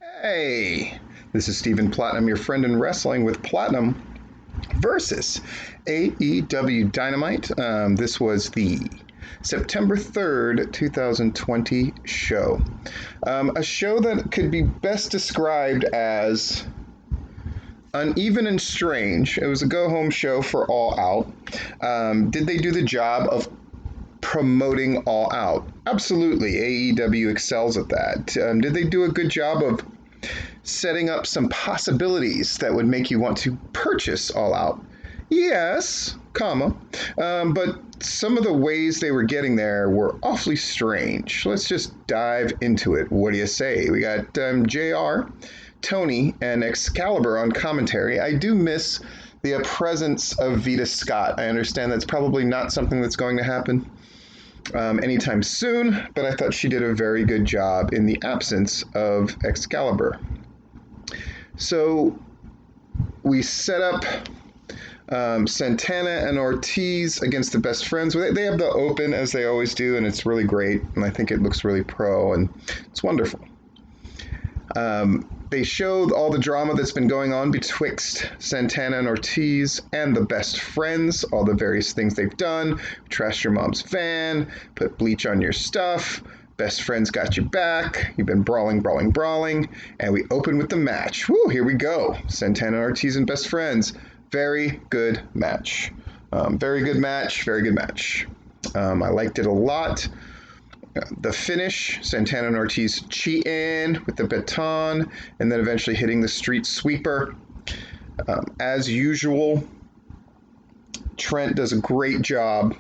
Hey, this is Stephen Platinum, your friend in wrestling with Platinum versus AEW Dynamite. This was the September 3rd, 2020 show. A show that could be best described as uneven and strange. It was a go-home show for All Out. Did they do the job of promoting All Out? Absolutely. AEW excels at that. Did they do a good job of setting up some possibilities that would make you want to purchase All Out? Yes, comma. But some of the ways they were getting there were awfully strange. Let's just dive into it. What do you say? We got JR, Tony, and Excalibur on commentary. I do miss the presence of Vita Scott. I understand that's probably not something that's going to happen anytime soon, but I thought she did a very good job in the absence of Excalibur. So we set up Santana and Ortiz against the Best Friends. They have the open as they always do, and it's really great, and I think it looks really pro, and it's wonderful. They showed all the drama that's been going on betwixt Santana and Ortiz and the Best Friends, all the various things they've done. Trashed your mom's van, put bleach on your stuff, Best Friends got you back, you've been brawling, and we open with the match. Woo, here we go. Santana, Ortiz, and Best Friends. Very good match. Very good match. I liked it a lot. The finish, Santana and Ortiz cheating with the baton and then eventually hitting the street sweeper. As usual, Trent does a great job.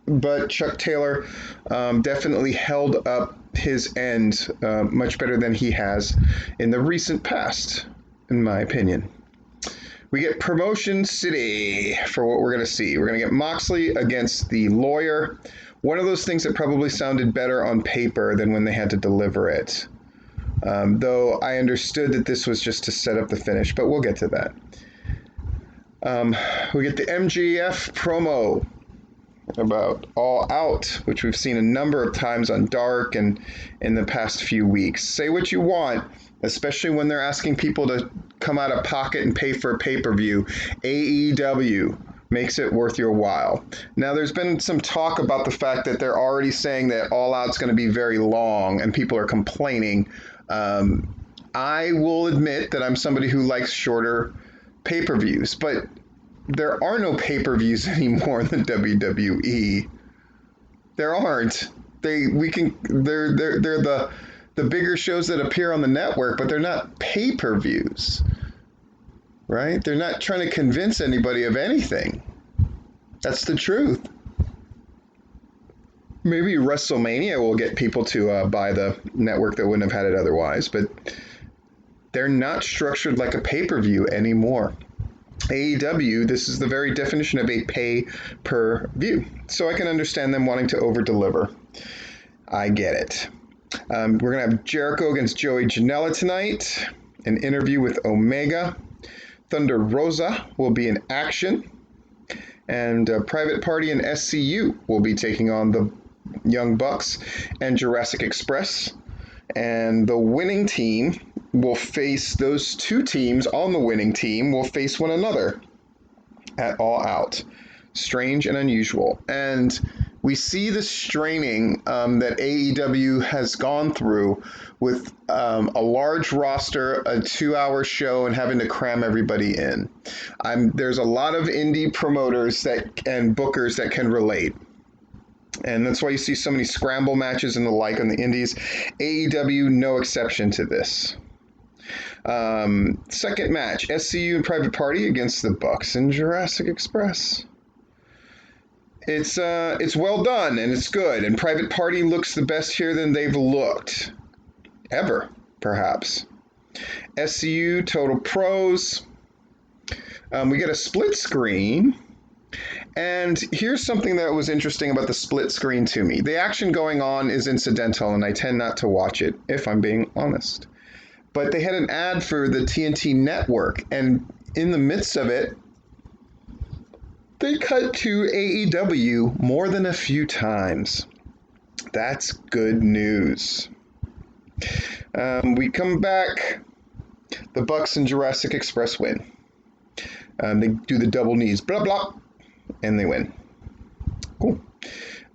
But Chuck Taylor definitely held up his end much better than he has in the recent past, in my opinion. We get Promotion City for what we're going to see. We're going to get Moxley against the Lawyer. One of those things that probably sounded better on paper than when they had to deliver it. Though I understood that this was just to set up the finish, but we'll get to that. We get the MJF promo about All Out, which we've seen a number of times on Dark and in the past few weeks. Say what you want, especially when they're asking people to come out of pocket and pay for a pay-per-view. AEW makes it worth your while. Now, there's been some talk about the fact that they're already saying that All Out's going to be very long, and people are complaining. I will admit that I'm somebody who likes shorter pay-per-views, but there are no pay-per-views anymore in the WWE. There aren't. They're the bigger shows that appear on the network, but they're not pay-per-views. Right? They're not trying to convince anybody of anything. That's the truth. Maybe WrestleMania will get people to buy the network that wouldn't have had it otherwise, but they're not structured like a pay-per-view anymore. AEW, this is the very definition of a pay-per-view. So I can understand them wanting to over-deliver. I get it. We're going to have Jericho against Joey Janela tonight. An interview with Omega. Thunder Rosa will be in action. And Private Party and SCU will be taking on the Young Bucks and Jurassic Express. And the winning team will face, those two teams on the winning team will face one another at All Out. Strange and unusual. And we see the straining that AEW has gone through with a large roster, a 2-hour show, and having to cram everybody in. There's a lot of indie promoters and bookers that can relate. And that's why you see so many scramble matches and the like on the indies. AEW, no exception to this. Second match, SCU and Private Party against the Bucks and Jurassic Express. It's well done and it's good, and Private Party looks the best here than they've looked ever, perhaps. SCU, total pros. We get a split screen, and here's something that was interesting about the split screen to me. The action going on is incidental, and I tend not to watch it, if I'm being honest. But they had an ad for the TNT network, and in the midst of it, they cut to AEW more than a few times. That's good news. We come back. The Bucks and Jurassic Express win. They do the double knees, blah, blah, and they win. Cool.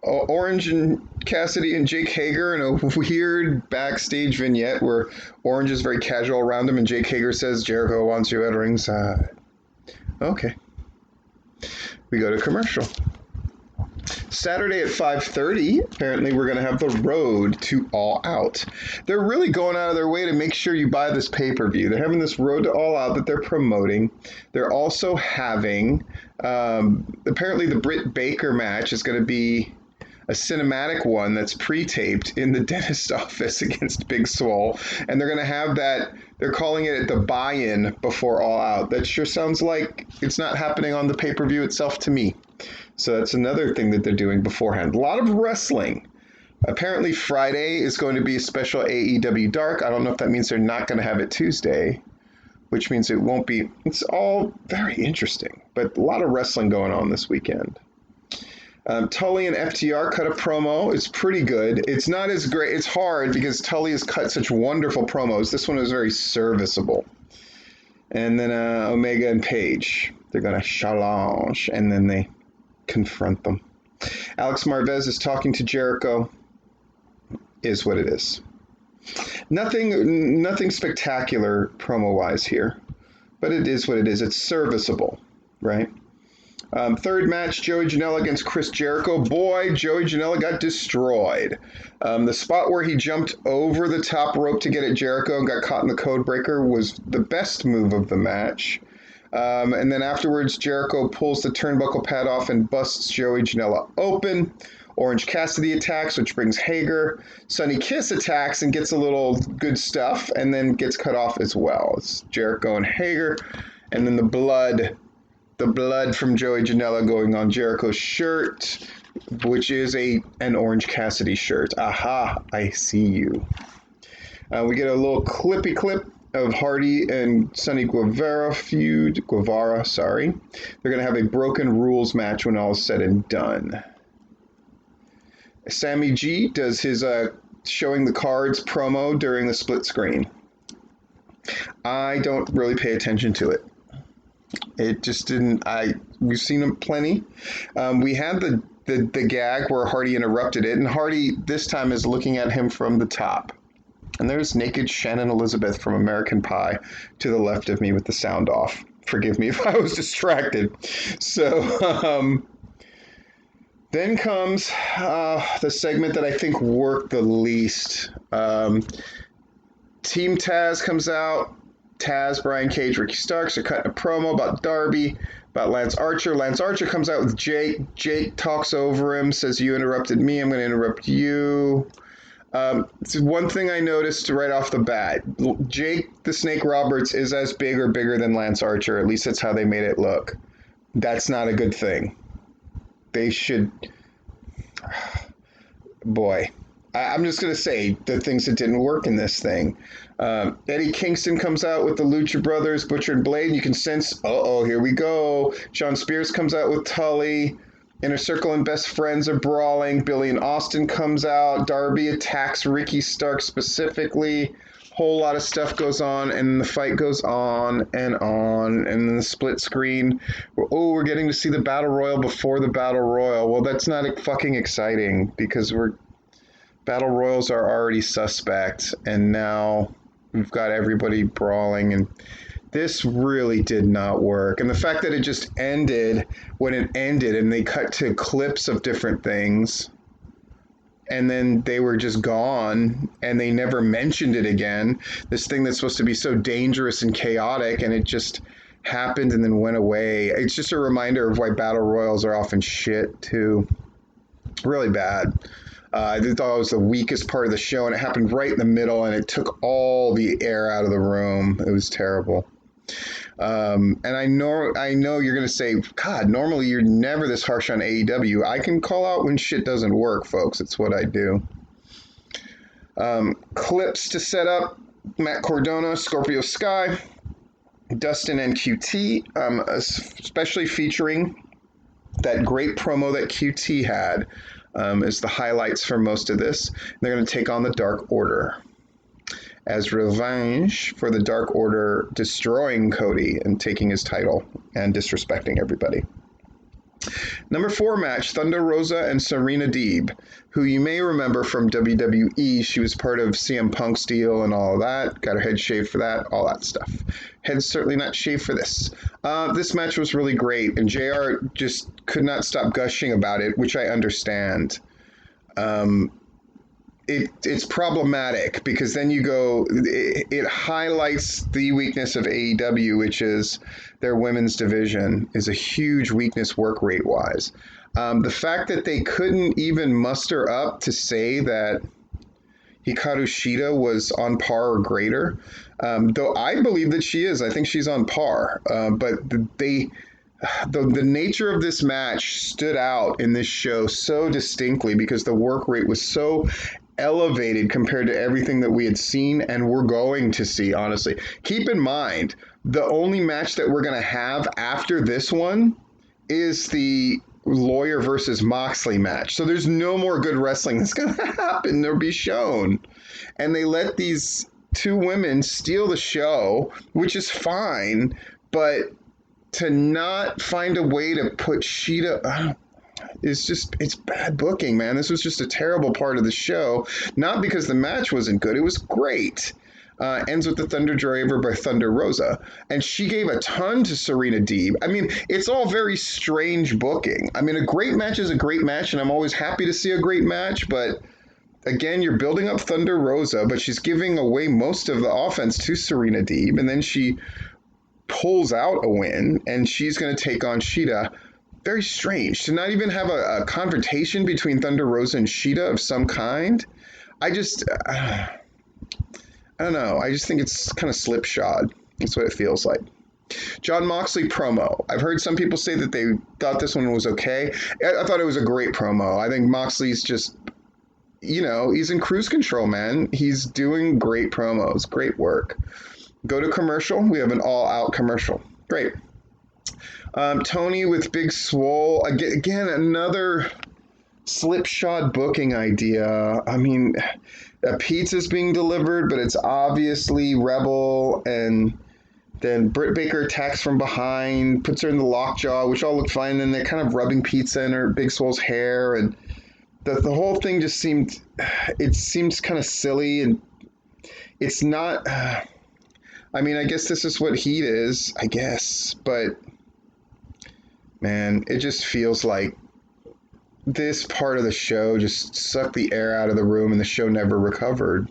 Orange and Cassidy and Jake Hager in a weird backstage vignette where Orange is very casual around him and Jake Hager says, Jericho wants you at ringside. Okay. We go to commercial. Saturday at 5:30, apparently we're going to have the road to All Out. They're really going out of their way to make sure you buy this pay-per-view. They're having this road to All Out that they're promoting. They're also having, apparently the Britt Baker match is going to be a cinematic one that's pre-taped in the dentist office against Big Swole. And they're going to have that, they're calling it the buy-in before All Out. That sure sounds like it's not happening on the pay-per-view itself to me. So that's another thing that they're doing beforehand. A lot of wrestling. Apparently Friday is going to be a special AEW Dark. I don't know if that means they're not going to have it Tuesday, which means it won't be. It's all very interesting, but a lot of wrestling going on this weekend. Tully and FTR cut a promo. It's pretty good. It's not as great. It's hard because Tully has cut such wonderful promos. This one was very serviceable. And then Omega and Paige. They're going to challenge, and then they confront them. Alex Marvez is talking to Jericho. Is what it is. Nothing spectacular promo-wise here, but it is what it is. It's serviceable, right? Third match, Joey Janela against Chris Jericho. Boy, Joey Janela got destroyed. The spot where he jumped over the top rope to get at Jericho and got caught in the code breaker was the best move of the match. And then afterwards, Jericho pulls the turnbuckle pad off and busts Joey Janela open. Orange Cassidy attacks, which brings Hager. Sonny Kiss attacks and gets a little good stuff and then gets cut off as well. It's Jericho and Hager. And then the blood from Joey Janela going on Jericho's shirt, which is an Orange Cassidy shirt. Aha, I see you. We get a little clippy clip of Hardy and Sonny Guevara feud. They're going to have a broken rules match when all is said and done. Sammy G does his showing the cards promo during the split screen. I don't really pay attention to it. It just didn't. We've seen him plenty. We had the gag where Hardy interrupted it, and Hardy this time is looking at him from the top. And there's naked Shannon Elizabeth from American Pie to the left of me with the sound off. Forgive me if I was distracted. So then comes the segment that I think worked the least. Team Taz comes out. Taz, Brian Cage, Ricky Starks are cutting a promo about Darby, about Lance Archer. Lance Archer comes out with Jake. Jake talks over him, says, you interrupted me, I'm going to interrupt you. It's one thing I noticed right off the bat. Jake the Snake Roberts is as big or bigger than Lance Archer. At least that's how they made it look. That's not a good thing. They should... Boy. I'm just going to say the things that didn't work in this thing. Eddie Kingston comes out with the Lucha Brothers, Butcher and Blade, and you can sense, here we go. Sean Spears comes out with Tully. Inner Circle and Best Friends are brawling. Billy and Austin comes out. Darby attacks Ricky Stark specifically. Whole lot of stuff goes on, and the fight goes on, and then the split screen. We're getting to see the Battle Royal before the Battle Royal. Well, that's not fucking exciting, because Battle Royals are already suspect, and now we've got everybody brawling, and this really did not work. And the fact that it just ended when it ended, and they cut to clips of different things, and then they were just gone, and they never mentioned it again. This thing that's supposed to be so dangerous and chaotic, and it just happened and then went away. It's just a reminder of why Battle Royals are often shit, too. Really bad. I thought it was the weakest part of the show, and it happened right in the middle, and it took all the air out of the room. It was terrible. And I know you're going to say, God, normally you're never this harsh on AEW. I can call out when shit doesn't work, folks. It's what I do. Clips to set up. Matt Cardona, Scorpio Sky, Dustin and QT, especially featuring that great promo that QT had. Is the highlights for most of this. They're going to take on the Dark Order. as revenge for the Dark Order destroying Cody and taking his title and disrespecting everybody. Number 4 match, Thunder Rosa and Serena Deeb, who you may remember from WWE. She was part of CM Punk's deal and all of that. Got her head shaved for that, all that stuff. Head's certainly not shaved for this. This match was really great, and JR just could not stop gushing about it, which I understand. It's problematic because then you go, it highlights the weakness of AEW, which is their women's division is a huge weakness work rate wise. The fact that they couldn't even muster up to say that Hikaru Shida was on par or greater, though I believe that she is. I think she's on par, but the nature of this match stood out in this show so distinctly because the work rate was so elevated compared to everything that we had seen and we're going to see, honestly. Keep in mind, the only match that we're going to have after this one is the Lawyer versus Moxley match. So there's no more good wrestling that's going to happen or be shown. And they let these two women steal the show, which is fine, but to not find a way to put Shida... it's bad booking, man. This was just a terrible part of the show. Not because the match wasn't good. It was great. Ends with the Thunder Driver by Thunder Rosa. And she gave a ton to Serena Deeb. I mean, it's all very strange booking. I mean, a great match is a great match, and I'm always happy to see a great match. But again, you're building up Thunder Rosa, but she's giving away most of the offense to Serena Deeb. And then she pulls out a win, and she's going to take on Shida. Very strange to not even have a confrontation between Thunder Rosa and Shida of some kind. I don't know. I just think it's kind of slipshod. That's what it feels like. Jon Moxley promo. I've heard some people say that they thought this one was okay. I thought it was a great promo. I think Moxley's just, he's in cruise control, man. He's doing great promos. Great work. Go to commercial. We have an all-out commercial. Great. Tony with Big Swole. Again, another slipshod booking idea. I mean, a pizza's being delivered, but it's obviously Rebel, and then Britt Baker attacks from behind, puts her in the lockjaw, which all looked fine, and they're kind of rubbing pizza in her Big Swole's hair, and the whole thing just seems kind of silly, and it's not... I mean, I guess this is what Heat is, I guess, but... Man, it just feels like this part of the show just sucked the air out of the room and the show never recovered.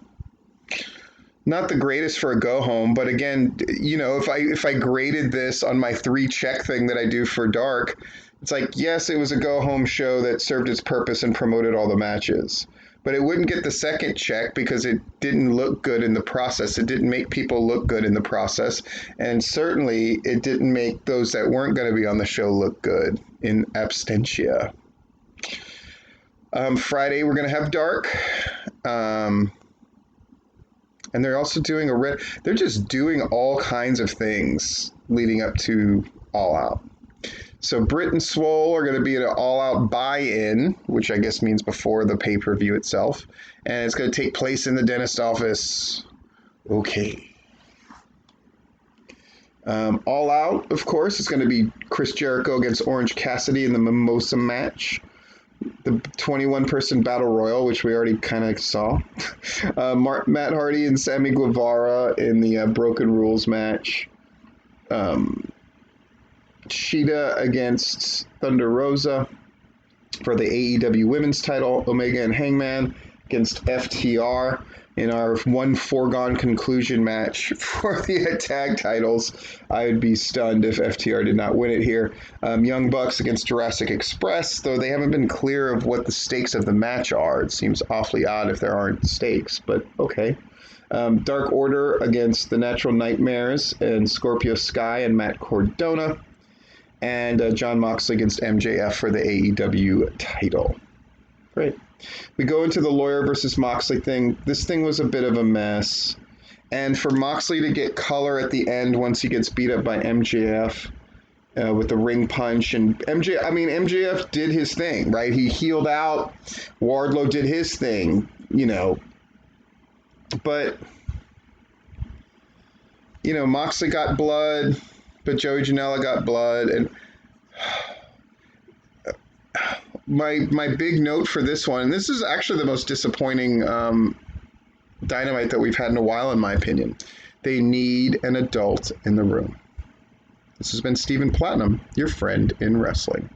Not the greatest for a go-home, but again, if I graded this on my 3-check thing that I do for Dark, it's like, yes, it was a go-home show that served its purpose and promoted all the matches. But it wouldn't get the second check because it didn't look good in the process. It didn't make people look good in the process. And certainly it didn't make those that weren't going to be on the show look good in absentia. Friday, we're going to have Dark. And they're also doing they're just doing all kinds of things leading up to All Out. So Britt and Swole are going to be at an all-out buy-in, which I guess means before the pay-per-view itself. And it's going to take place in the dentist office. Okay. All Out, of course, is going to be Chris Jericho against Orange Cassidy in the Mimosa match. The 21-person Battle Royal, which we already kind of saw. Matt Hardy and Sammy Guevara in the Broken Rules match. Shida against Thunder Rosa for the AEW Women's title. Omega and Hangman against FTR in our one foregone conclusion match for the tag titles. I would be stunned if FTR did not win it here. Young Bucks against Jurassic Express, though they haven't been clear of what the stakes of the match are. It seems awfully odd if there aren't stakes, but okay. Dark Order against the Natural Nightmares and Scorpio Sky and Matt Cardona. And Jon Moxley against MJF for the AEW title. Great. We go into the Lawyer versus Moxley thing. This thing was a bit of a mess. And for Moxley to get color at the end once he gets beat up by MJF with the ring punch. And MJF did his thing, right? He healed out. Wardlow did his thing, But Moxley got blood, but Joey Janela got blood, and my big note for this one, and this is actually the most disappointing Dynamite that we've had in a while, in my opinion. They need an adult in the room. This has been Stephen Platinum, your friend in wrestling.